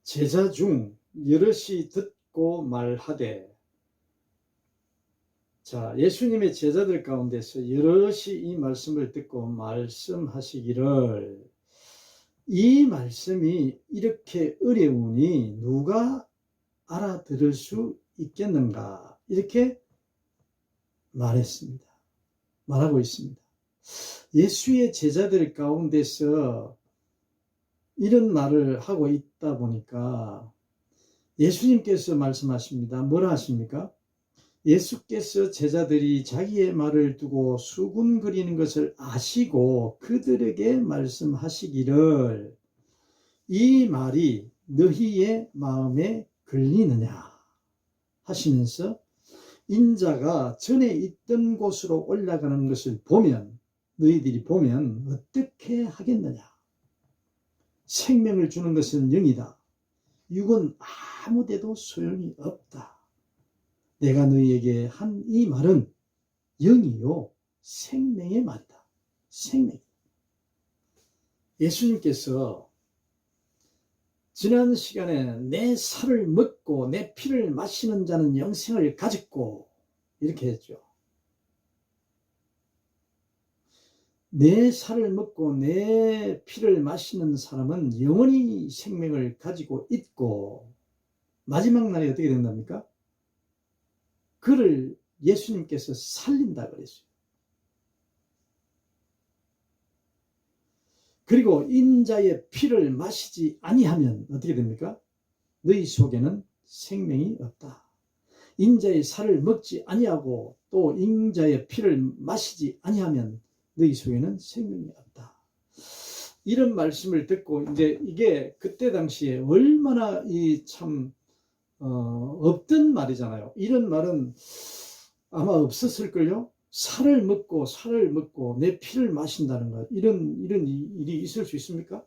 제자 중 여럿이 듣고 말하되. 자, 예수님의 제자들 가운데서 여럿이 이 말씀을 듣고 말씀하시기를, 이 말씀이 이렇게 어려우니 누가 알아들을 수 있겠는가, 이렇게 말하고 있습니다. 예수의 제자들 가운데서 이런 말을 하고 있다 보니까 예수님께서 말씀하십니다. 뭐라 하십니까? 예수께서 제자들이 자기의 말을 두고 수군거리는 것을 아시고 그들에게 말씀하시기를, 이 말이 너희의 마음에 걸리느냐 하시면서, 인자가 전에 있던 곳으로 올라가는 것을 보면, 너희들이 보면 어떻게 하겠느냐. 생명을 주는 것은 영이다. 육은 아무데도 소용이 없다. 내가 너희에게 한 이 말은 영이요 생명의 말이다. 생명. 예수님께서 지난 시간에 내 살을 먹고 내 피를 마시는 자는 영생을 가졌고, 이렇게 했죠. 내 살을 먹고 내 피를 마시는 사람은 영원히 생명을 가지고 있고, 마지막 날에 어떻게 된답니까? 그를 예수님께서 살린다 그랬어요. 그리고 인자의 피를 마시지 아니하면 어떻게 됩니까? 너희 속에는 생명이 없다. 인자의 살을 먹지 아니하고 또 인자의 피를 마시지 아니하면 너희 속에는 생명이 없다. 이런 말씀을 듣고, 이제 이게 그때 당시에 얼마나 없던 말이잖아요. 이런 말은 아마 없었을걸요. 살을 먹고 내 피를 마신다는 것, 이런 일이 있을 수 있습니까?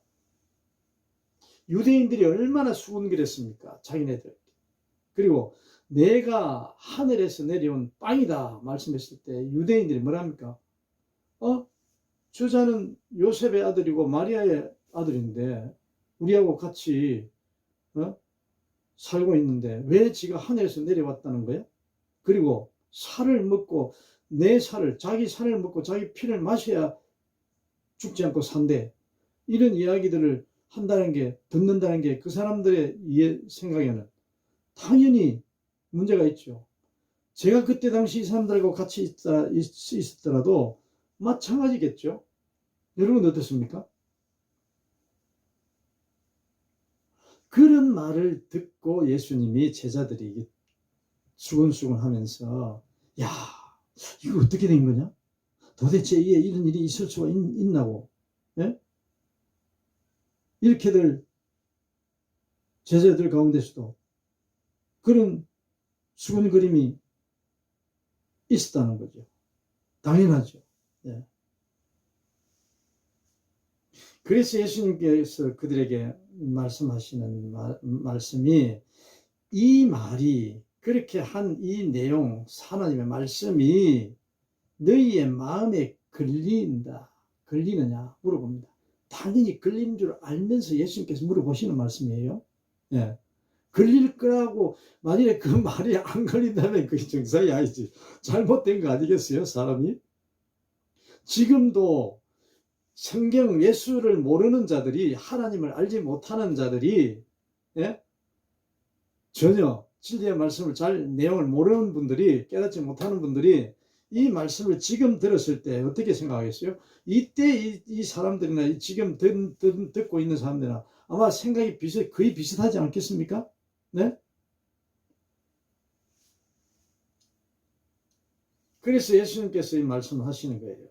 유대인들이 얼마나 수군거렸습니까? 자기네들. 그리고 내가 하늘에서 내려온 빵이다 말씀했을 때 유대인들이 뭐랍니까? 저자는 요셉의 아들이고 마리아의 아들인데 우리하고 같이 살고 있는데 왜 지가 하늘에서 내려왔다는 거야? 그리고 살을 먹고 자기 살을 먹고 자기 피를 마셔야 죽지 않고 산대. 이런 이야기들을 듣는다는 게 그 사람들의 생각에는 당연히 문제가 있죠. 제가 그때 당시 이 사람들하고 같이 있었더라도 마찬가지겠죠. 여러분 어떻습니까? 그런 말을 듣고 예수님이 제자들이 수근수근 하면서, 야, 이거 어떻게 된 거냐? 도대체 이런 일이 있을 수가 있나고, 예? 이렇게들 제자들 가운데서도 그런 수근거림이 있었다는 거죠. 당연하죠. 예. 그래서 예수님께서 그들에게 말씀하시는 말씀이, 이 말이, 그렇게 한 이 내용, 하나님의 말씀이 너희의 마음에 걸리느냐 물어봅니다. 당연히 걸리는 줄 알면서 예수님께서 물어보시는 말씀이에요. 예. 걸릴 거라고, 만일에 그 말이 안 걸린다면 그게 정상이 아니지. 잘못된 거 아니겠어요, 사람이? 지금도 성경 예수를 모르는 자들이, 하나님을 알지 못하는 자들이, 예? 전혀 진리의 말씀을 내용을 모르는 분들이, 깨닫지 못하는 분들이 이 말씀을 지금 들었을 때 어떻게 생각하겠어요? 이때 이 사람들이나 지금 듣고 있는 사람들이나 아마 생각이 거의 비슷하지 않겠습니까? 네? 그래서 예수님께서 이 말씀을 하시는 거예요.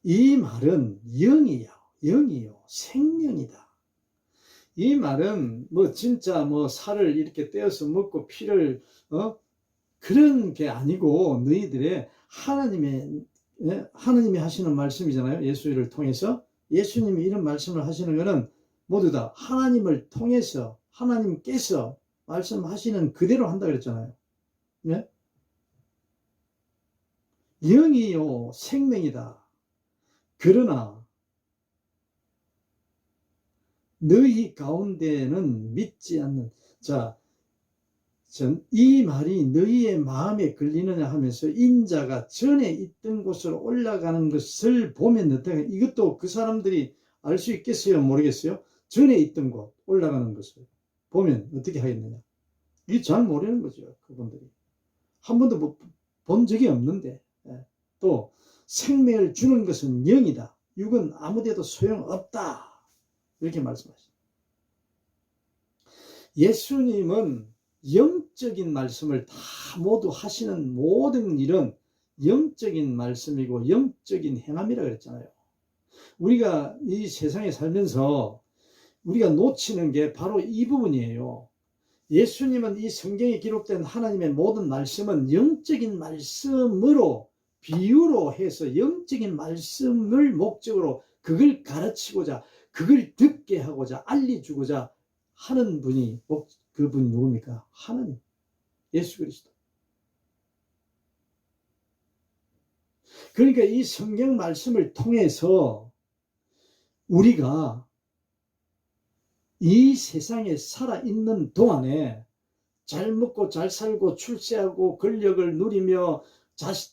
이 말은 영이요 생명이다. 이 말은 진짜 살을 이렇게 떼어서 먹고 피를 그런 게 아니고, 너희들의 하나님이 하시는 말씀이잖아요. 예수를 통해서 예수님이 이런 말씀을 하시는 것은 모두 다 하나님을 통해서, 하나님께서 말씀하시는 그대로 한다 그랬잖아요. 네? 영이요 생명이다. 그러나 너희 가운데는 믿지 않는. 자, 이 말이 너희의 마음에 걸리느냐 하면서 인자가 전에 있던 곳으로 올라가는 것을 보면 어떻게, 이것도 그 사람들이 알 수 있겠어요? 모르겠어요? 전에 있던 곳 올라가는 것을 보면 어떻게 하겠느냐? 이게 잘 모르는 거죠. 그분들이 한 번도 본 적이 없는데. 또 생명을 주는 것은 영이다, 육은 아무데도 소용없다, 이렇게 말씀하십니다. 예수님은 영적인 말씀을 다 모두 하시는 모든 일은 영적인 말씀이고 영적인 행함이라 그랬잖아요. 우리가 이 세상에 살면서 우리가 놓치는 게 바로 이 부분이에요. 예수님은 이 성경에 기록된 하나님의 모든 말씀은 영적인 말씀으로, 비유로 해서 영적인 말씀을 목적으로 그걸 가르치고자, 그걸 듣게 하고자, 알려주고자 하는 분이, 그분이 누굽니까? 하나님, 예수 그리스도. 그러니까 이 성경 말씀을 통해서 우리가 이 세상에 살아있는 동안에 잘 먹고 잘 살고 출세하고 권력을 누리며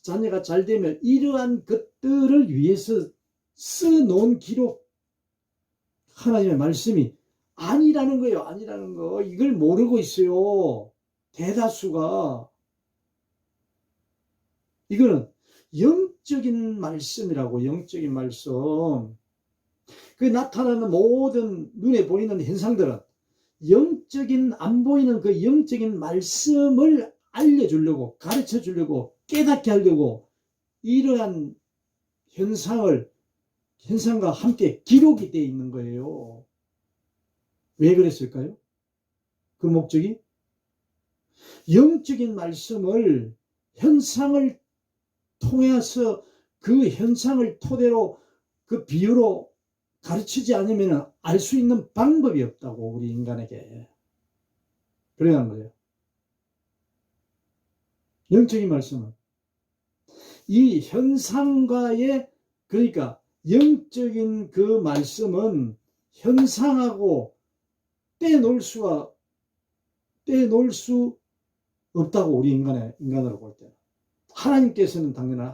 자녀가 잘 되며 이러한 것들을 위해서 써놓은 기록, 하나님의 말씀이 아니라는 거예요. 아니라는 거. 이걸 모르고 있어요, 대다수가. 이거는 영적인 말씀이라고. 영적인 말씀. 그 나타나는 모든 눈에 보이는 현상들은 영적인, 안 보이는 그 영적인 말씀을 알려주려고, 가르쳐 주려고, 깨닫게 하려고 이러한 현상과 함께 기록이 되어 있는 거예요. 왜 그랬을까요? 그 목적이 영적인 말씀을, 현상을 통해서 그 현상을 토대로 그 비유로 가르치지 않으면 알 수 있는 방법이 없다고, 우리 인간에게. 그래야 거예요. 영적인 말씀은 이 현상과의, 그러니까 영적인 그 말씀은 현상하고 떼놓을 수 없다고, 우리 인간으로 볼 때는. 하나님께서는 당연히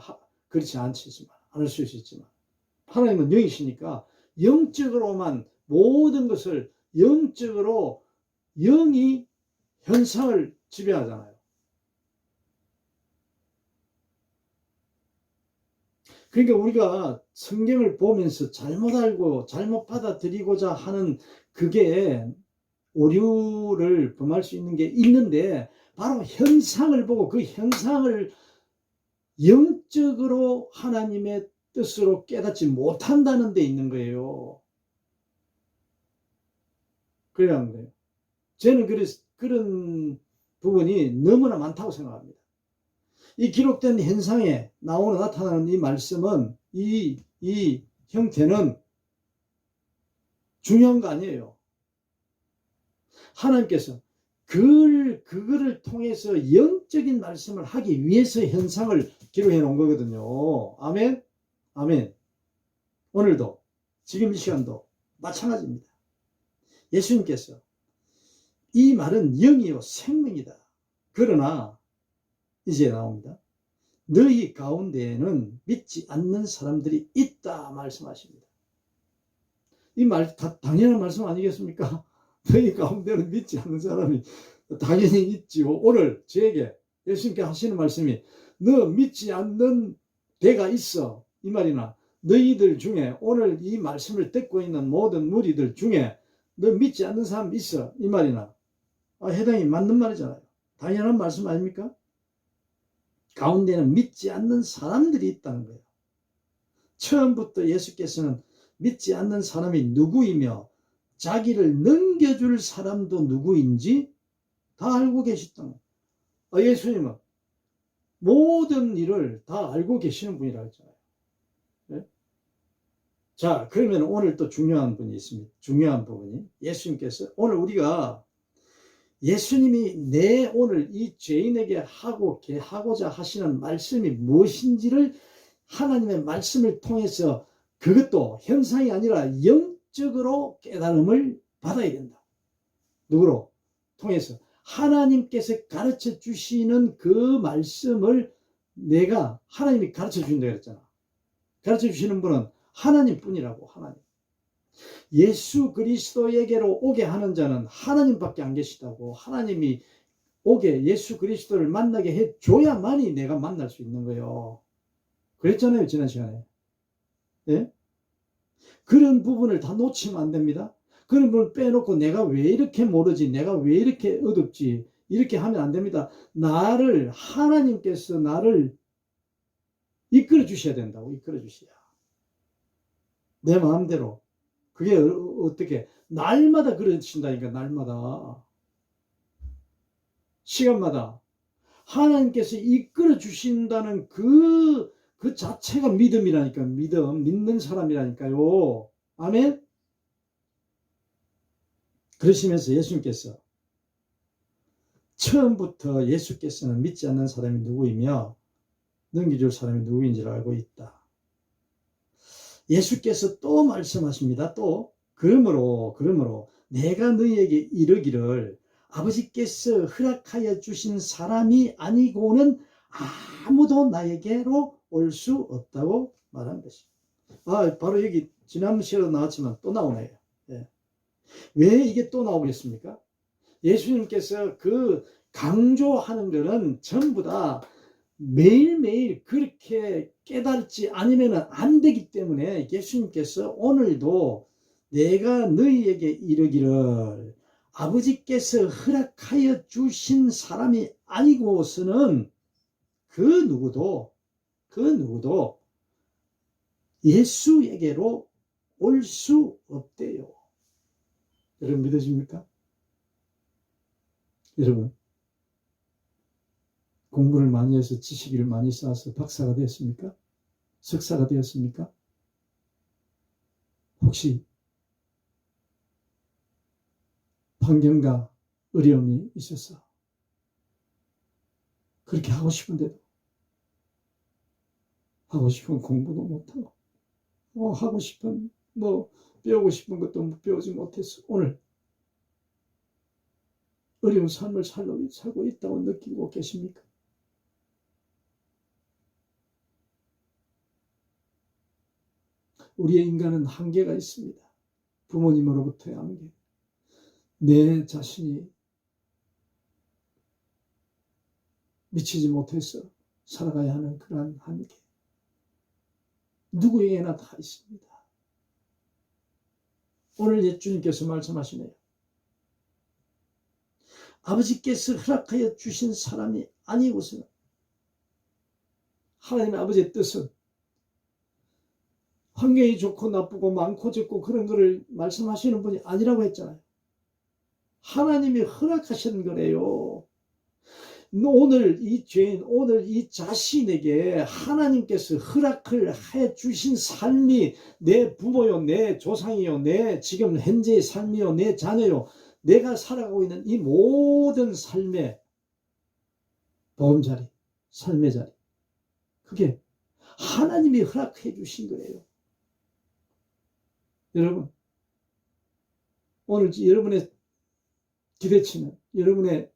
그렇지 않지만, 알 수 있지만, 하나님은 영이시니까 영적으로만 모든 것을, 영적으로 영이 현상을 지배하잖아요. 그러니까 우리가 성경을 보면서 잘못 알고 잘못 받아들이고자 하는, 그게 오류를 범할 수 있는 게 있는데, 바로 현상을 보고 그 현상을 영적으로 하나님의 뜻으로 깨닫지 못한다는 데 있는 거예요. 그래야 하는 거예요. 저는 그런 부분이 너무나 많다고 생각합니다. 이 기록된 현상에 나타나는 이 말씀은, 이 형태는 중요한 거 아니에요. 하나님께서 그거를 통해서 영적인 말씀을 하기 위해서 현상을 기록해 놓은 거거든요. 아멘? 아멘. 오늘도, 지금 이 시간도 마찬가지입니다. 예수님께서 이 말은 영이요 생명이다. 그러나 이제 나옵니다. 너희 가운데에는 믿지 않는 사람들이 있다 말씀하십니다. 이 말 당연한 말씀 아니겠습니까? 너희 가운데는 믿지 않는 사람이 당연히 있지요. 오늘 저에게 예수님께 하시는 말씀이, 너 믿지 않는 데가 있어, 이 말이나, 너희들 중에, 오늘 이 말씀을 듣고 있는 모든 무리들 중에 너 믿지 않는 사람 있어, 이 말이나, 해당이 맞는 말이잖아요. 당연한 말씀 아닙니까? 가운데는 믿지 않는 사람들이 있다는 거예요. 처음부터 예수께서는 믿지 않는 사람이 누구이며 자기를 넘겨줄 사람도 누구인지 다 알고 계셨던 거예요. 예수님은 모든 일을 다 알고 계시는 분이라고 했잖아요. 네? 자, 그러면 오늘 또 중요한 분이 있습니다. 중요한 부분이, 예수님께서 오늘 우리가 예수님이 오늘 이 죄인에게 하고자 하시는 말씀이 무엇인지를 하나님의 말씀을 통해서, 그것도 현상이 아니라 적극적으로 깨달음을 받아야 된다. 누구로? 통해서 하나님께서 가르쳐 주시는 그 말씀을 내가 하나님이 가르쳐 준다 그랬잖아. 가르쳐 주시는 분은 하나님뿐이라고. 하나님. 예수 그리스도에게로 오게 하는 자는 하나님밖에 안 계시다고. 하나님이 오게 예수 그리스도를 만나게 해줘야만이 내가 만날 수 있는 거예요. 그랬잖아요, 지난 시간에. 예? 그런 부분을 다 놓치면 안 됩니다. 그런 부분을 빼놓고 내가 왜 이렇게 모르지, 내가 왜 이렇게 어둡지, 이렇게 하면 안 됩니다. 하나님께서 나를 이끌어 주셔야 된다고. 이끌어 주셔야. 내 마음대로. 그게 어떻게 날마다 그러신다니까. 날마다 시간마다 하나님께서 이끌어 주신다는 그 자체가 믿음이라니까. 믿는 사람이라니까요. 아멘. 그러시면서 예수님께서 처음부터 예수께서는 믿지 않는 사람이 누구이며 넘겨줄 사람이 누구인지를 알고 있다. 예수께서 또 말씀하십니다. 또 그러므로 내가 너희에게 이르기를 아버지께서 허락하여 주신 사람이 아니고는 아무도 나에게로 올 수 없다고 말한 것입니다. 바로 여기 지난 시간에도 나왔지만 또 나오네요. 예. 왜 이게 또 나오겠습니까? 예수님께서 그 강조하는 것은 전부 다 매일매일 그렇게 깨달지 않으면 안 되기 때문에 예수님께서 오늘도 내가 너희에게 이르기를 아버지께서 허락하여 주신 사람이 아니고서는 그 누구도 예수에게로 올 수 없대요. 여러분 믿으십니까? 여러분 공부를 많이 해서 지식을 많이 쌓아서 박사가 되었습니까? 석사가 되었습니까? 혹시 환경과 어려움이 있어서 그렇게 하고 싶은데도 하고 싶은 공부도 못하고 하고 싶은 배우고 싶은 것도 배우지 못해서 오늘 어려운 삶을 살고 있다고 느끼고 계십니까? 우리의 인간은 한계가 있습니다. 부모님으로부터의 한계, 내 자신이 미치지 못해서 살아가야 하는 그러한 한계, 누구에게나 다 있습니다. 오늘 예수님께서 말씀하시네요. 아버지께서 허락하여 주신 사람이 아니고서는, 하나님의 아버지의 뜻은 환경이 좋고 나쁘고 많고 적고 그런 거를 말씀하시는 분이 아니라고 했잖아요. 하나님이 허락하신 거래요. 오늘 이 죄인, 오늘 이 자신에게 하나님께서 허락을 해 주신 삶이 내 부모요, 내 조상이요, 내 지금 현재의 삶이요, 내 자녀요, 내가 살아가고 있는 이 모든 삶의 보험자리, 삶의 자리, 그게 하나님이 허락해 주신 거예요. 여러분, 오늘 여러분의 기대치는, 여러분의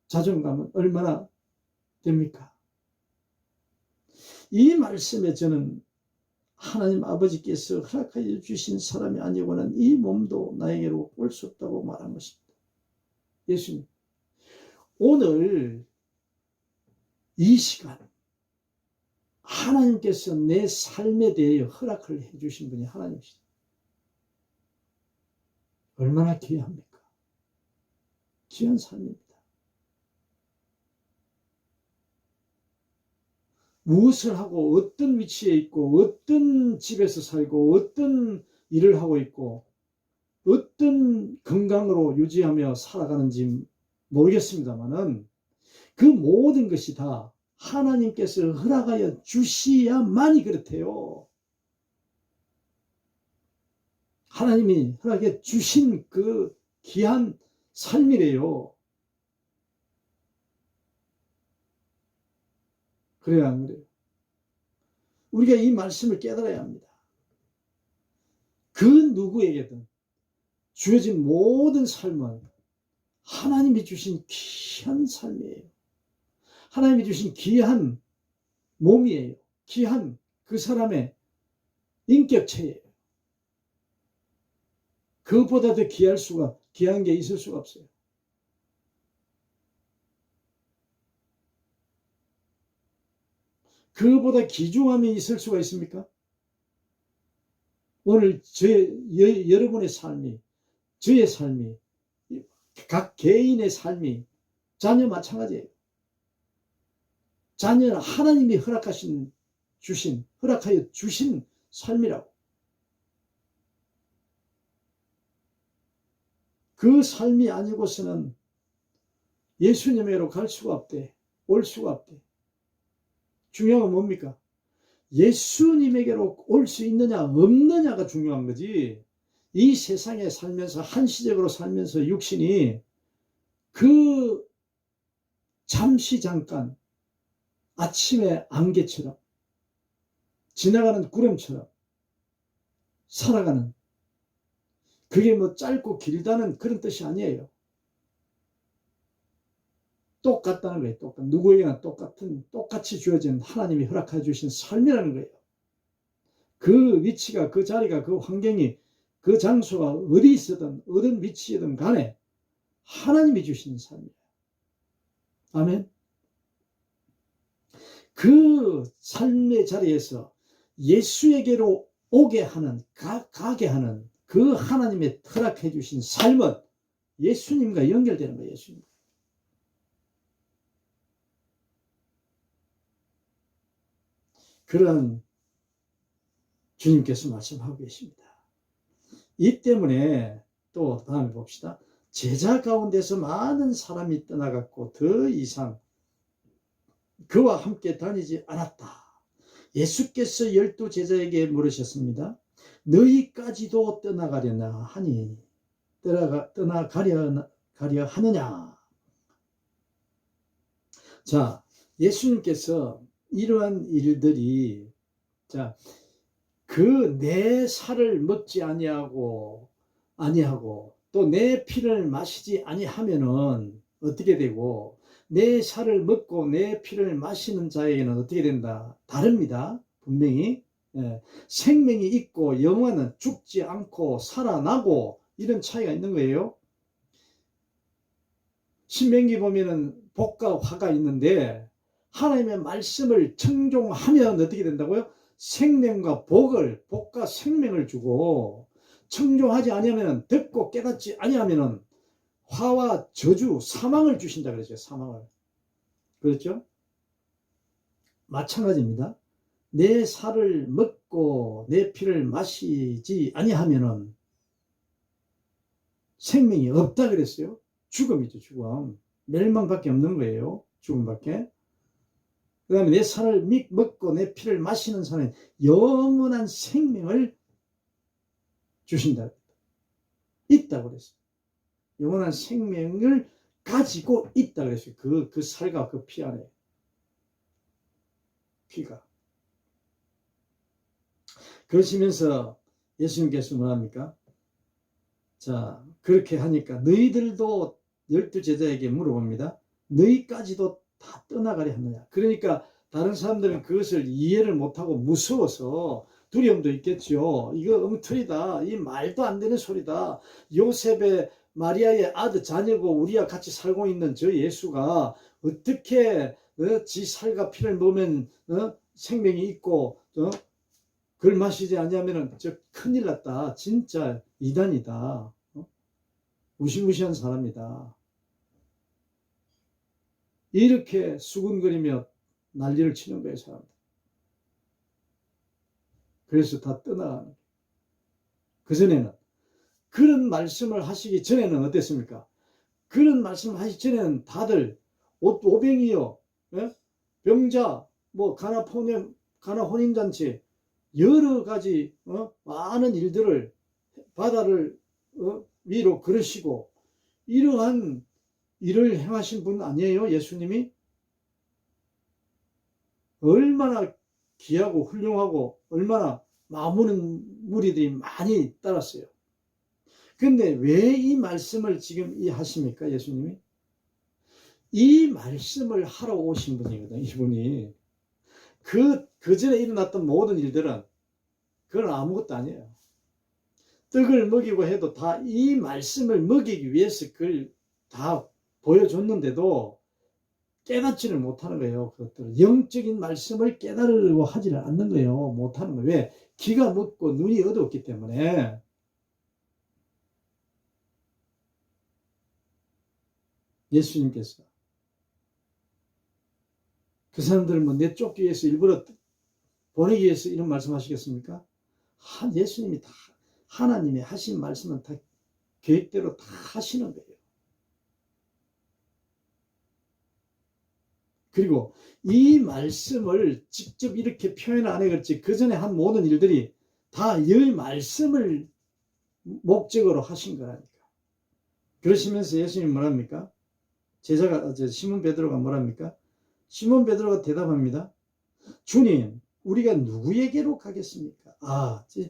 자존감은 얼마나 됩니까? 이 말씀에 저는 하나님 아버지께서 허락하여 주신 사람이 아니고는 이 몸도 나에게로 올 수 없다고 말한 것입니다. 예수님, 오늘 이 시간 하나님께서 내 삶에 대해 허락을 해주신 분이 하나님이시다. 얼마나 귀합니까? 귀한 삶입니다. 무엇을 하고 어떤 위치에 있고 어떤 집에서 살고 어떤 일을 하고 있고 어떤 건강으로 유지하며 살아가는지 모르겠습니다만은 그 모든 것이 다 하나님께서 허락하여 주시야만이 그렇대요. 하나님이 허락해 주신 그 귀한 삶이래요. 그래야 안 그래요? 우리가 이 말씀을 깨달아야 합니다. 그 누구에게든 주어진 모든 삶은 하나님이 주신 귀한 삶이에요. 하나님이 주신 귀한 몸이에요. 귀한 그 사람의 인격체예요. 그것보다 더 귀한 게 있을 수가 없어요. 그것보다 귀중함이 있을 수가 있습니까? 오늘 여러분의 삶이, 저의 삶이, 각 개인의 삶이, 자녀 마찬가지예요. 자녀는 하나님이 허락하여 주신 삶이라고. 그 삶이 아니고서는 예수님에게로 갈 수가 없대. 올 수가 없대. 중요한 건 뭡니까? 예수님에게로 올 수 있느냐 없느냐가 중요한 거지. 이 세상에 살면서 한시적으로 살면서 육신이 그 잠시 잠깐 아침의 안개처럼 지나가는 구름처럼 살아가는, 그게 뭐 짧고 길다는 그런 뜻이 아니에요. 똑같다는 거예요. 누구에게나 똑같이 주어진 하나님이 허락해 주신 삶이라는 거예요. 그 위치가, 그 자리가, 그 환경이, 그 장소가 어디 있어든 어떤 위치이든 간에 하나님이 주신 삶이에요. 아멘. 그 삶의 자리에서 예수에게로 오게 하는, 가게 하는 그 하나님의 허락해 주신 삶은 예수님과 연결되는 거예요. 예수님. 그런 주님께서 말씀하고 계십니다. 이 때문에 또 다음에 봅시다. 제자 가운데서 많은 사람이 떠나갔고 더 이상 그와 함께 다니지 않았다. 예수께서 12 제자에게 물으셨습니다. 너희까지도 떠나가려나 하니 떠나가려 하느냐. 자, 예수님께서 이러한 일들이, 자, 그 내 살을 먹지 아니하고 또 내 피를 마시지 아니하면은 어떻게 되고, 내 살을 먹고 내 피를 마시는 자에게는 어떻게 된다? 다릅니다. 분명히. 생명이 있고 영혼은 죽지 않고 살아나고, 이런 차이가 있는 거예요. 신명기 보면은 복과 화가 있는데, 하나님의 말씀을 청종하면 어떻게 된다고요? 생명과 복과 생명을 주고, 청종하지 아니하면, 듣고 깨닫지 아니하면 화와 저주, 사망을 주신다 그랬죠. 사망을. 그렇죠? 마찬가지입니다. 내 살을 먹고 내 피를 마시지 아니하면 생명이 없다 그랬어요. 죽음이죠. 죽음. 멸망밖에 없는 거예요. 죽음밖에. 그 다음에 내 살을 먹고 내 피를 마시는 사람은 영원한 생명을 주신다. 있다고 그랬어요. 영원한 생명을 가지고 있다 그랬어요. 그 살과 그 피 안에. 피가. 그러시면서 예수님께서 뭐합니까? 자, 그렇게 하니까 너희들도 12 제자에게 물어봅니다. 너희까지도 다 떠나가려 하느냐. 그러니까 다른 사람들은 그것을 이해를 못하고 무서워서 두려움도 있겠죠. 이거 엉터리다. 이 말도 안 되는 소리다. 요셉의 마리아의 아들 자녀고 우리와 같이 살고 있는 저 예수가 어떻게 지 살과 피를 먹으면 생명이 있고 그걸 마시지 않냐면은 저 큰일 났다. 진짜 이단이다. 무시무시한 사람이다. 이렇게 수군거리며 난리를 치는 거예요, 사람들. 그래서 다 떠나가는 거예요. 그전에는, 그런 말씀을 하시기 전에는 어땠습니까? 그런 말씀을 하시기 전에는 다들 오병이요, 병자, 뭐 가나 혼인잔치, 여러 가지 많은 일들을 바다를 위로 걸으시고, 이러한 일을 행하신 분 아니에요? 예수님이? 얼마나 귀하고 훌륭하고 얼마나 마음은 무리들이 많이 따랐어요. 근데 왜 이 말씀을 지금 하십니까? 예수님이? 이 말씀을 하러 오신 분이거든, 이분이. 그 전에 일어났던 모든 일들은 그건 아무것도 아니에요. 떡을 먹이고 해도 다 이 말씀을 먹이기 위해서 그걸 다 보여줬는데도 깨닫지를 못하는 거예요. 그것들은 영적인 말씀을 깨달으려고 하지를 않는 거예요. 못하는 거예요. 왜? 귀가 먹고 눈이 어두웠기 때문에. 예수님께서 그 사람들을 뭐 내쫓기 위해서 일부러 보내기 위해서 이런 말씀하시겠습니까? 예수님이 다 하나님이 하신 말씀은 다 계획대로 다 하시는 거예요. 그리고 이 말씀을 직접 이렇게 표현 안 해 그렇지 그 전에 한 모든 일들이 다 이 말씀을 목적으로 하신 거라니까. 그러시면서 예수님이 뭐랍니까? 제자가 시몬 베드로가 뭐랍니까? 시몬 베드로가 대답합니다. 주님, 우리가 누구에게로 가겠습니까?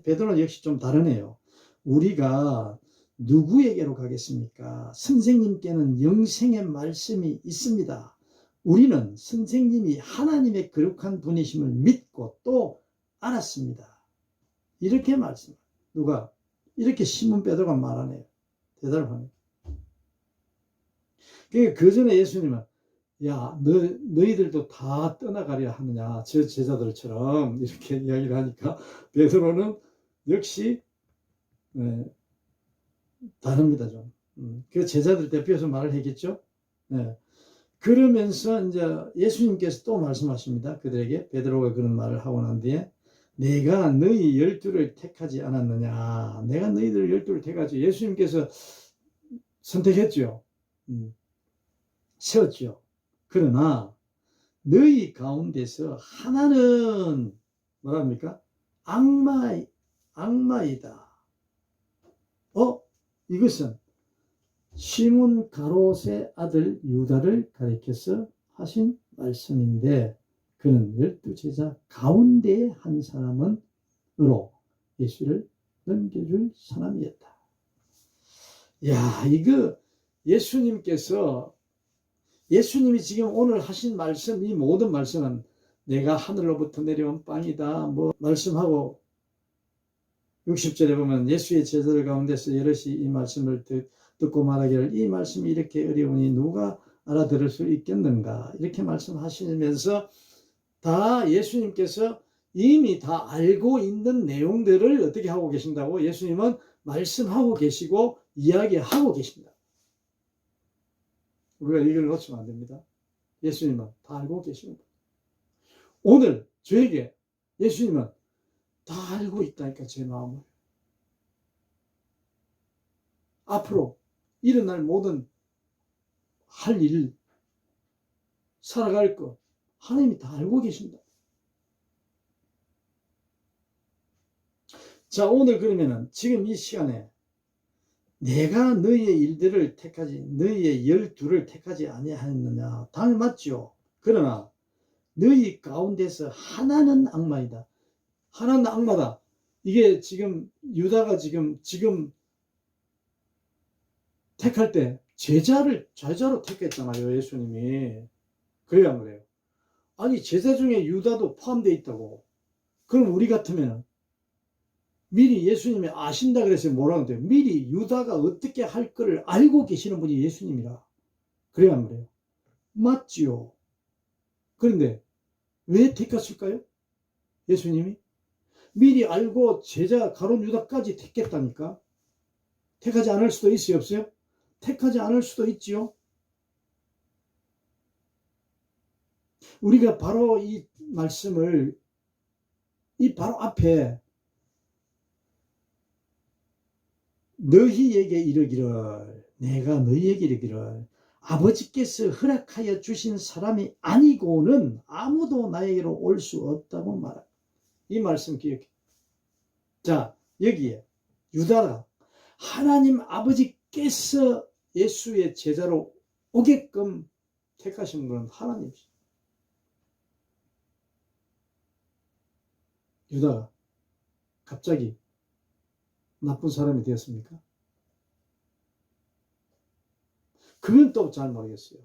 베드로는 역시 좀 다르네요. 우리가 누구에게로 가겠습니까? 선생님께는 영생의 말씀이 있습니다. 우리는 선생님이 하나님의 거룩한 분이심을 믿고 또 알았습니다. 이렇게 말씀. 누가? 이렇게 시몬 베드로가 말하네요. 대답을 하네요. 그러니까 그 전에 예수님은 야, 너희들도 다 떠나가려 하느냐, 저 제자들처럼 이렇게 이야기를 하니까 베드로는 역시 다릅니다 좀. 그 제자들 대표해서 말을 했겠죠. 네. 그러면서 이제 예수님께서 또 말씀하십니다. 그들에게 베드로가 그런 말을 하고 난 뒤에 내가 너희 12를 택하지 않았느냐. 내가 너희들 12를 택하지. 예수님께서 선택했죠. 세웠죠. 그러나 너희 가운데서 하나는 뭐랍니까? 악마이다. 이것은 시몬 가롯의 아들 유다를 가리켜서 하신 말씀인데 그는 12제자 가운데의 한 사람으로 예수를 넘겨줄 사람이었다. 야, 이거 예수님이 지금 오늘 하신 말씀, 이 모든 말씀은 내가 하늘로부터 내려온 빵이다. 뭐 말씀하고 60절에 보면 예수의 제자들 가운데서 여럿이 이 말씀을 듣고 말하기를 이 말씀이 이렇게 어려우니 누가 알아들을 수 있겠는가 이렇게 말씀하시면서 다 예수님께서 이미 다 알고 있는 내용들을 어떻게 하고 계신다고? 예수님은 말씀하고 계시고 이야기하고 계십니다. 우리가 이걸 놓치면 안 됩니다. 예수님은 다 알고 계십니다. 오늘 저에게 예수님은 다 알고 있다니까 제 마음을. 앞으로 일어날 모든 할 일, 살아갈 것 하나님이 다 알고 계신다. 자, 오늘 그러면은 지금 이 시간에 내가 너희의 일들을 택하지 너희의 12를 택하지 아니하였느냐. 당연히 맞죠. 그러나 너희 가운데서 하나는 악마이다. 하나는 악마다. 이게 지금 유다가 지금 택할 때 제자로 택했잖아요. 예수님이. 그래야 안 그래요? 아니 제자 중에 유다도 포함되어 있다고. 그럼 우리 같으면 미리 예수님이 아신다 그래서 뭐라고 돼요? 미리 유다가 어떻게 할 거를 알고 계시는 분이 예수님이라. 그래야 안 그래요? 맞지요. 그런데 왜 택하실까요? 예수님이 미리 알고 제자 가룟 유다까지 택했다니까. 택하지 않을 수도 있어요, 없어요? 택하지 않을 수도 있지요. 우리가 바로 이 말씀을 이 바로 앞에 너희에게 이르기를 내가 너희에게 이르기를 아버지께서 허락하여 주신 사람이 아니고는 아무도 나에게로 올 수 없다고 말합니다. 이 말씀 기억해. 자, 여기에 유다가 하나님 아버지께서 예수의 제자로 오게끔 택하신 분은 하나님이시죠. 유다가 갑자기 나쁜 사람이 되었습니까? 그건 또 잘 모르겠어요.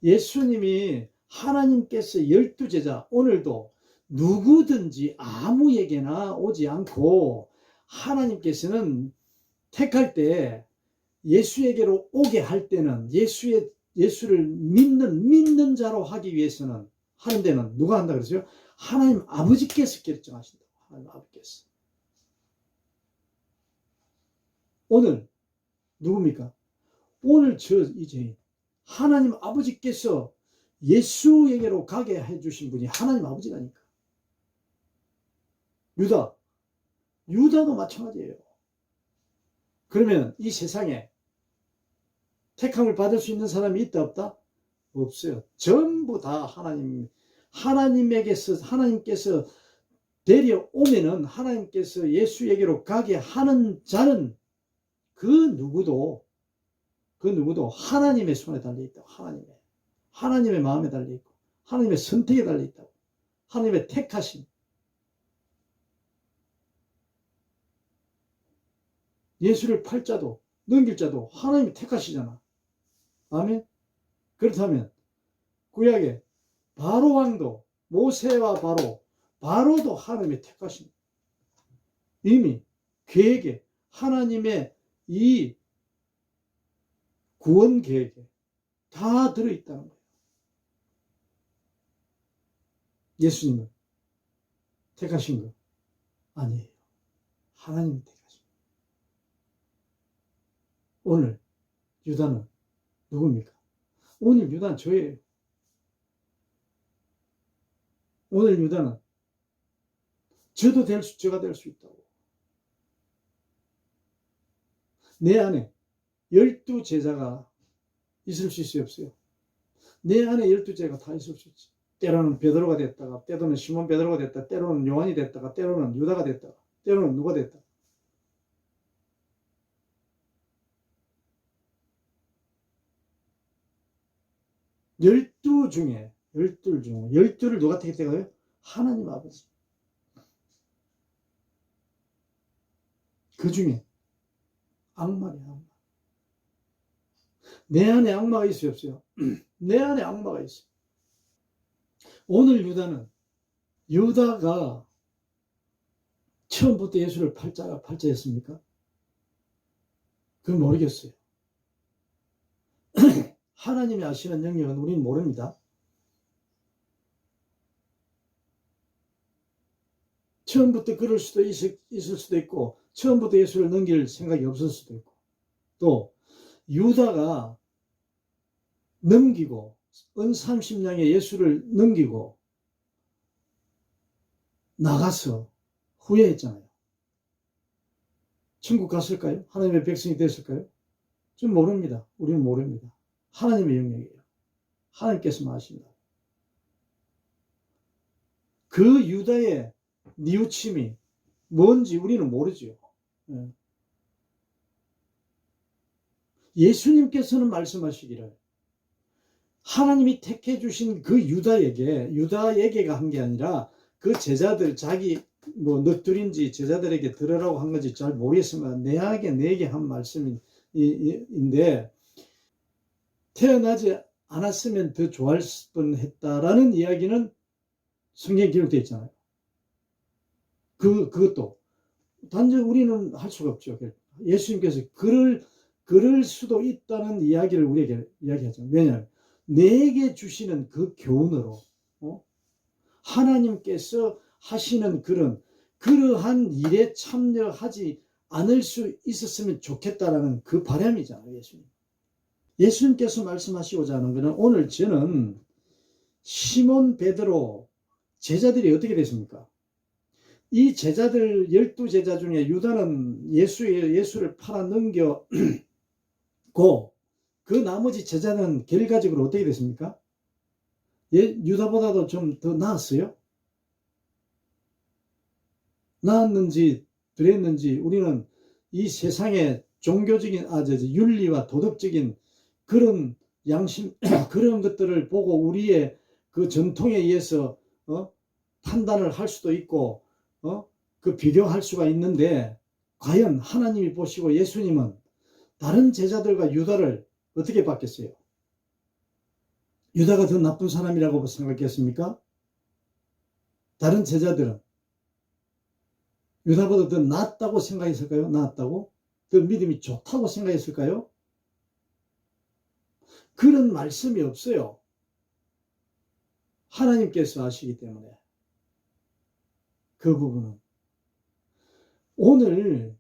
예수님이 하나님께서 12제자 오늘도 누구든지 아무에게나 오지 않고 하나님께서는 택할 때 예수에게로 오게 할 때는 예수를 믿는 자로 하기 위해서는 하는 데는 누가 한다 그랬어요? 하나님 아버지께서 결정하신다. 하나님 아버지께서. 오늘 누굽니까? 오늘 이제 하나님 아버지께서 예수에게로 가게 해주신 분이 하나님 아버지라니까. 유다도 마찬가지예요. 그러면 이 세상에 택함을 받을 수 있는 사람이 있다 없다? 없어요. 전부 다 하나님께서 데려오면은 하나님께서 예수에게로 가게 하는 자는 그 누구도 하나님의 손에 달려있다고. 하나님의 마음에 달려있고 하나님의 선택에 달려있다고. 하나님의 택하심. 예수를 팔 자도 넘길 자도 하나님이 택하시잖아. 아멘. 그렇다면 구약의 바로 왕도 모세와 바로도 하나님의 택하심. 이미 계획에 하나님의 이 구원 계획에 다 들어있다는 거예요. 예수님은 택하신 거 아니에요. 하나님이 택하신 거. 오늘 유다는 누굽니까? 오늘 유다는 저예요. 오늘 유다는 제가 될 수 있다고. 내 안에 12제자가 있을 수 있어요, 없어요? 내 안에 12제자가 다 있을 수 있지. 때로는 베드로가 됐다가, 때로는 시몬 베드로가 됐다가, 때로는 요한이 됐다가, 때로는 유다가 됐다가, 때로는 누가 됐다가. 12 중에 12를 누가 택했다고요? 하나님 아버지. 그 중에 악마래요, 악마. 내 안에 악마가 있어요, 없어요? 내 안에 악마가 있어요. 오늘 유다가 처음부터 예수를 팔자였습니까? 그건 모르겠어요. 하나님이 아시는 영역은 우리는 모릅니다. 처음부터 그럴 수도 있을 수도 있고 처음부터 예수를 넘길 생각이 없을 수도 있고 또 유다가 넘기고 은 30냥에 예수를 넘기고 나가서 후회했잖아요. 천국 갔을까요? 하나님의 백성이 됐을까요? 좀 모릅니다. 우리는 모릅니다. 하나님의 영역이에요. 하나님께서만 아십니다. 그 유다의 뉘우침이 뭔지 우리는 모르죠. 예수님께서는 말씀하시기를 하나님이 택해 주신 그 유다에게가 한 게 아니라 그 제자들 넋둘인지 제자들에게 들으라고 한 건지 잘 모르겠지만 내게 한 말씀인데 태어나지 않았으면 더 좋아할 뻔했다라는 이야기는 성경에 기록되어 있잖아요. 그것도 단지 우리는 할 수가 없죠. 예수님께서 그럴 수도 있다는 이야기를 우리에게 이야기하죠. 왜냐하면 내게 주시는 그 교훈으로 하나님께서 하시는 그러한 일에 참여하지 않을 수 있었으면 좋겠다라는 그 바람이잖아요. 예수님께서 말씀하시고자 하는 것은 오늘 저는 시몬 베드로 제자들이 어떻게 됐습니까? 이 제자들 12제자 중에 유다는 예수를 팔아 넘겼고 그 나머지 제자는 결과적으로 어떻게 됐습니까? 유다보다도 좀 더 나았어요? 나았는지 그랬는지 우리는 이 세상의 종교적인 윤리와 도덕적인 그런 양심 그런 것들을 보고 우리의 그 전통에 의해서 판단을 할 수도 있고 그 비교할 수가 있는데 과연 하나님이 보시고 예수님은 다른 제자들과 유다를 어떻게 봤겠어요? 유다가 더 나쁜 사람이라고 생각했습니까? 다른 제자들은 유다보다 더 낫다고 생각했을까요? 나았다고? 더 믿음이 좋다고 생각했을까요? 그런 말씀이 없어요. 하나님께서 아시기 때문에. 그 부분은. 오늘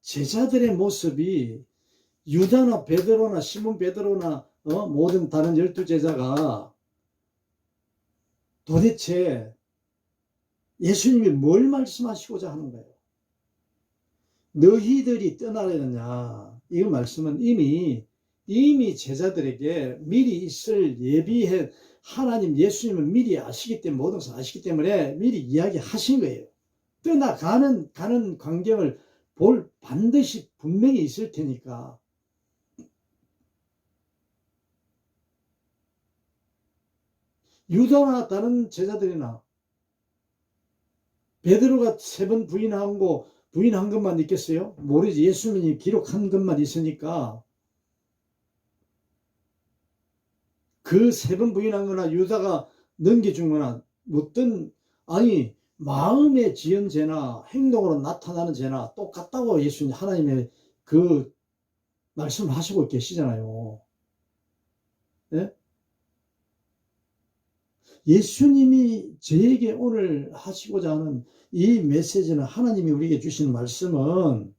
제자들의 모습이 유다나 베드로나 시몬 베드로나 모든 다른 12제자가 도대체 예수님이 뭘 말씀하시고자 하는 거예요? 너희들이 떠나려느냐? 이 말씀은 이미 제자들에게 미리 있을 예비해 하나님 예수님은 미리 아시기 때문에 모든 것을 아시기 때문에 미리 이야기하신 거예요. 떠나가는 광경을 볼 반드시 분명히 있을 테니까. 유다나 다른 제자들이나 베드로가 3번 부인한 것만 있겠어요? 모르지. 예수님이 기록한 것만 있으니까 그 3번 부인한 거나 유다가 넘겨준 거나 어떤 아니 마음에 지은 죄나 행동으로 나타나는 죄나 똑같다고 예수님 하나님의 그 말씀을 하시고 계시잖아요. 네? 예수님이 저에게 오늘 하시고자 하는 이 메시지는 하나님이 우리에게 주신 말씀은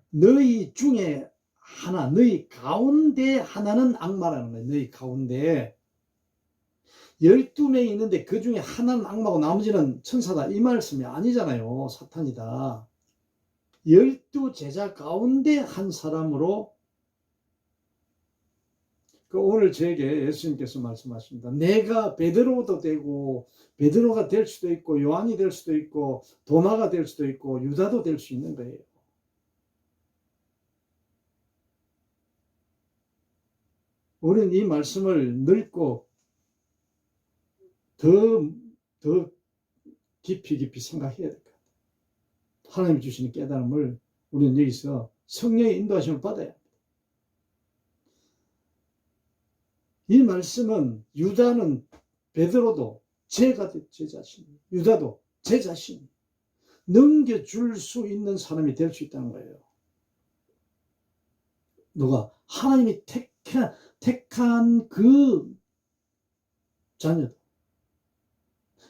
너희 중에 하나, 너희 가운데 하나는 악마라는 거예요. 너희 가운데 12명이 있는데 그 중에 하나는 악마고 나머지는 천사다. 이 말씀이 아니잖아요. 사탄이다. 12제자 가운데 한 사람으로 오늘 저에게 예수님께서 말씀하십니다. 내가 베드로도 되고 베드로가 될 수도 있고 요한이 될 수도 있고 도마가 될 수도 있고 유다도 될 수 있는 거예요. 우리는 이 말씀을 넓고 더 깊이 생각해야 될 것 같아요. 하나님이 주시는 깨달음을 우리는 여기서 성령의 인도하심을 받아야 합니다. 이 말씀은 유다는 베드로도 제 자신, 유다도 제 자신 넘겨줄 수 있는 사람이 될 수 있다는 거예요. 누가? 하나님이 택한 그 자녀들.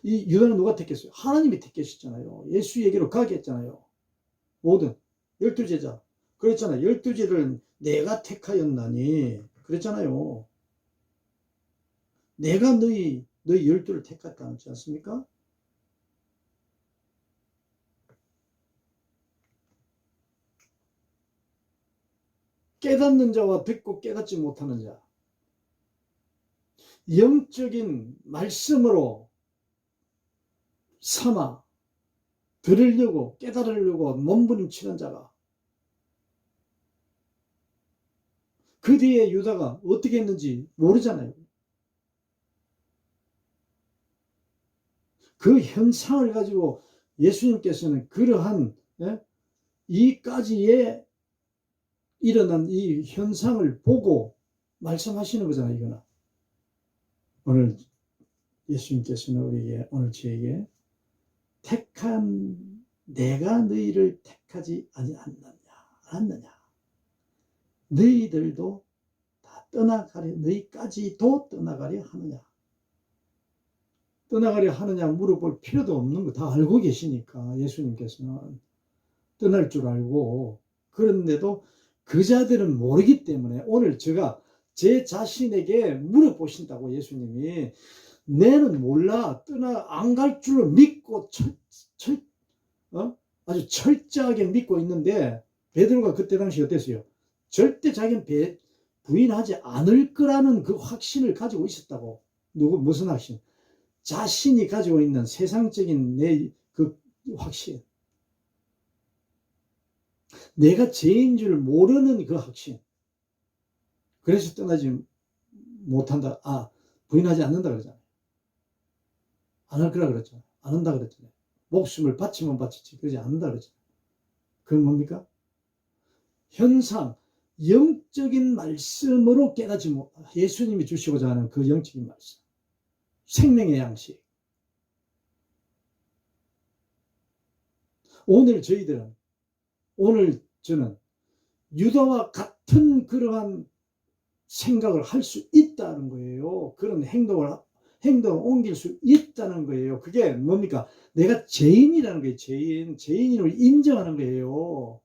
이 유다는 누가 택했어요? 하나님이 택하셨잖아요. 예수에게로 가게 했잖아요. 모든 12제자. 그랬잖아요. 12제를 내가 택하였나니. 그랬잖아요. 내가 너희 12를 택했다 하지 않습니까? 깨닫는 자와 듣고 깨닫지 못하는 자. 영적인 말씀으로 삼아 들으려고 깨달으려고 몸부림치는 자가. 그 뒤에 유다가 어떻게 했는지 모르잖아요. 그 현상을 가지고 예수님께서는 그러한 이까지의 일어난 이 현상을 보고 말씀하시는 거잖아요. 이거는 오늘 예수님께서는 우리에게 오늘 저에게 택한 내가 너희를 택하지 않았느냐 너희들도 다 떠나가려 너희까지도 떠나가려 하느냐 떠나가려 하느냐 물어볼 필요도 없는 거 다 알고 계시니까 예수님께서는 떠날 줄 알고 그런데도 그 자들은 모르기 때문에 오늘 제가 제 자신에게 물어보신다고 예수님이 내는 몰라 떠나 안 갈 줄로 믿고 아주 철저하게 믿고 있는데 베드로가 그때 당시 어땠어요? 절대 자기는 부인하지 않을 거라는 그 확신을 가지고 있었다고. 무슨 확신? 자신이 가지고 있는 세상적인 내 그 확신. 내가 죄인 줄 모르는 그 확신. 그래서 떠나지 못한다. 부인하지 않는다 그러잖아요. 안 할 거라 그랬잖아요. 안 한다 그랬잖아요. 목숨을 바치면 바치지 그러지 않는다 그랬잖아요. 그건 뭡니까? 현상, 영적인 말씀으로 깨닫지 못, 예수님이 주시고자 하는 그 영적인 말씀. 생명의 양식. 오늘 저는 유다와 같은 그러한 생각을 할 수 있다는 거예요. 그런 행동을 옮길 수 있다는 거예요. 그게 뭡니까? 내가 죄인이라는 거예요. 죄인을 인정하는 거예요.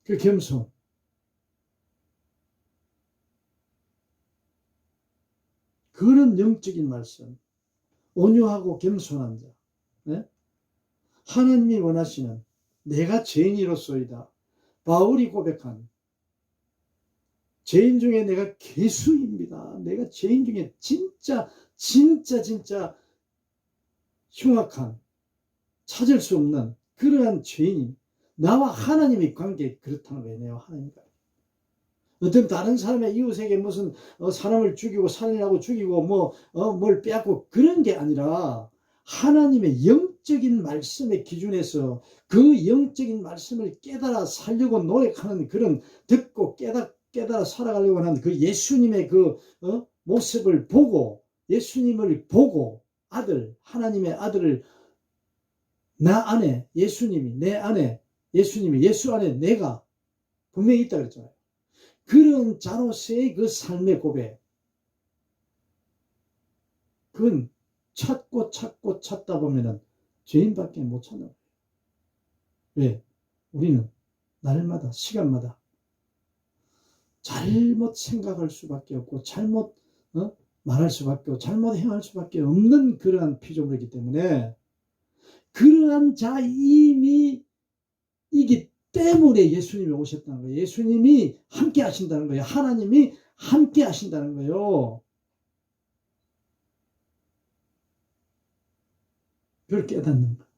그 겸손. 그런 영적인 말씀. 온유하고 겸손한 자. 네? 하나님이 원하시는 내가 죄인이로소이다. 바울이 고백한 죄인 중에 내가 괴수입니다. 내가 죄인 중에 진짜 흉악한, 찾을 수 없는 그러한 죄인. 나와 하나님의 관계 그렇다는 거예요. 내가 하나님과. 어떤 다른 사람의 이웃에게 무슨 사람을 죽이고 살인하고 죽이고 뭘 빼앗고 그런 게 아니라 하나님의 영적인 말씀의 기준에서 그 영적인 말씀을 깨달아 살려고 노력하는 그런 듣고 깨달아 살아가려고 하는 그 예수님의 그 모습을 보고 예수님을 보고 하나님의 아들을 나 안에 예수님이 내 안에 예수님이 예수 안에 내가 분명히 있다 그랬잖아요. 그런 자로서의 그 삶의 고백. 그건 찾다 보면은 죄인밖에 못 찾는 거예요. 왜? 우리는 날마다, 시간마다 잘못 생각할 수밖에 없고, 잘못 말할 수밖에 없고, 잘못 행할 수밖에 없는 그러한 피조물이기 때문에, 그러한 자임이 이기 때문에 예수님이 오셨다는 거예요. 예수님이 함께 하신다는 거예요. 하나님이 함께 하신다는 거예요. 그걸 깨닫는 거예요.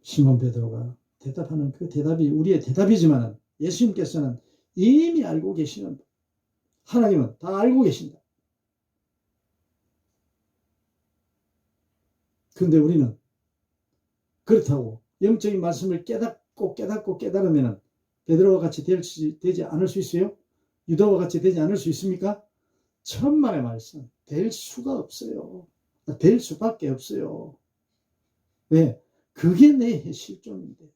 시몬 베드로가 대답하는 그 대답이 우리의 대답이지만 예수님께서는 이미 알고 계시는, 하나님은 다 알고 계신다. 그런데 우리는 그렇다고 영적인 말씀을 깨닫으면 베드로와 같이 되지 않을 수 있어요? 유다와 같이 되지 않을 수 있습니까? 천만의 말씀. 될 수가 없어요. 될 수밖에 없어요. 왜? 그게 내 실존인데.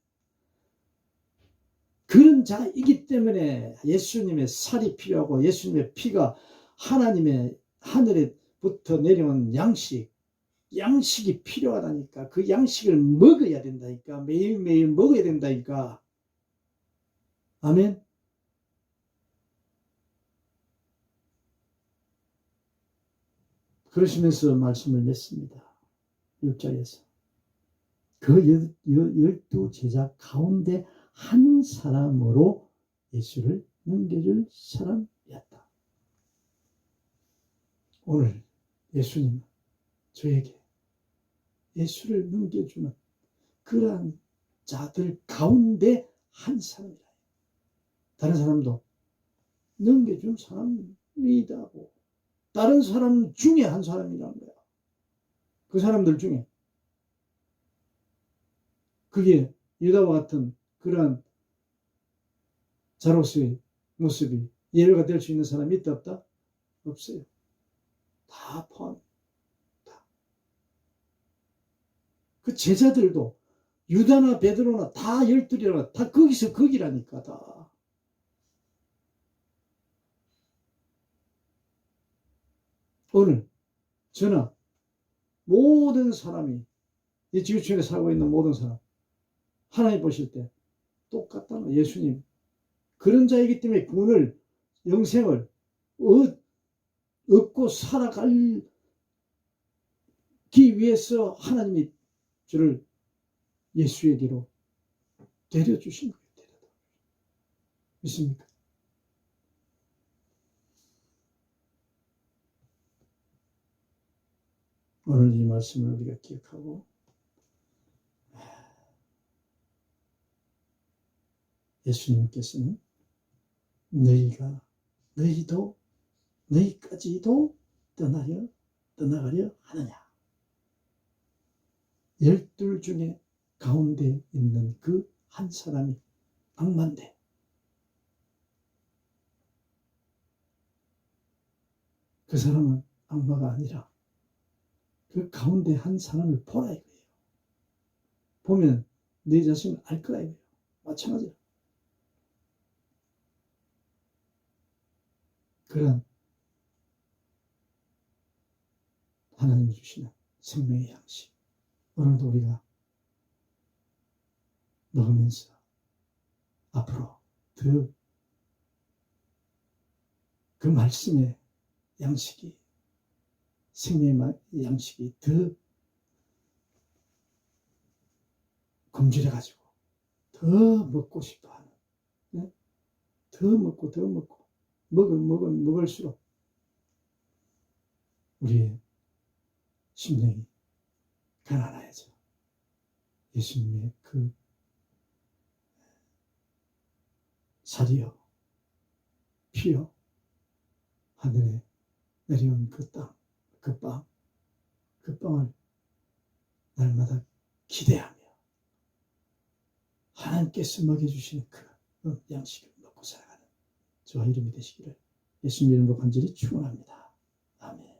그런 자이기 때문에 예수님의 살이 필요하고 예수님의 피가 하나님의 하늘에부터 내려온 양식이 필요하다니까. 그 양식을 먹어야 된다니까. 매일매일 먹어야 된다니까. 아멘. 그러시면서 말씀을 냈습니다. 6절에서. 그 12제자 가운데 한 사람으로 예수를 넘겨줄 사람이었다. 오늘 예수님은 저에게 예수를 넘겨주는 그러한 자들 가운데 한 사람이다. 다른 사람도 넘겨준 사람이다고. 다른 사람 중에 한 사람이라는 거야. 그 사람들 중에. 그게 유다와 같은 그러한 자로서의 모습이 예외가 될 수 있는 사람이 있다 없다? 없어요. 다 포함. 다. 그 제자들도 유다나 베드로나 다 12이라 다 거기서 거기라니까 다. 오늘 저나 모든 사람이 이 지구촌에 살고 있는 모든 사람 하나님 보실 때 똑같다는 예수님 그런 자이기 때문에 구원을 영생을 얻고 살아가기 위해서 하나님이 저를 예수에게로 데려주신 거예요. 믿습니까? 오늘 이 말씀을 우리가 기억하고 예수님께서는 너희도 너희까지도 떠나가려 하느냐. 12 중에 가운데 있는 그 한 사람이 악마인데 그 사람은 악마가 아니라 그 가운데 한 사람을 보라 이거예요. 보면 네 자신을 알 거라 이거예요. 마찬가지로. 그런 하나님이 주시는 생명의 양식. 오늘도 우리가 먹으면서 앞으로 더 그 말씀의 양식이, 생명의 양식이 더 굶주려가지고 더 먹고 싶어하는, 네? 더 먹고 먹을수록 우리의 심령이 가난해져. 예수님의 그 살이요 피요 하늘에 내려온 그 땅, 그 빵을 날마다 기대하며 하나님께서 먹여주시는 그 양식을 먹고 살아가는 저와 이름이 되시기를 예수님 이름으로 간절히 축원합니다. 아멘.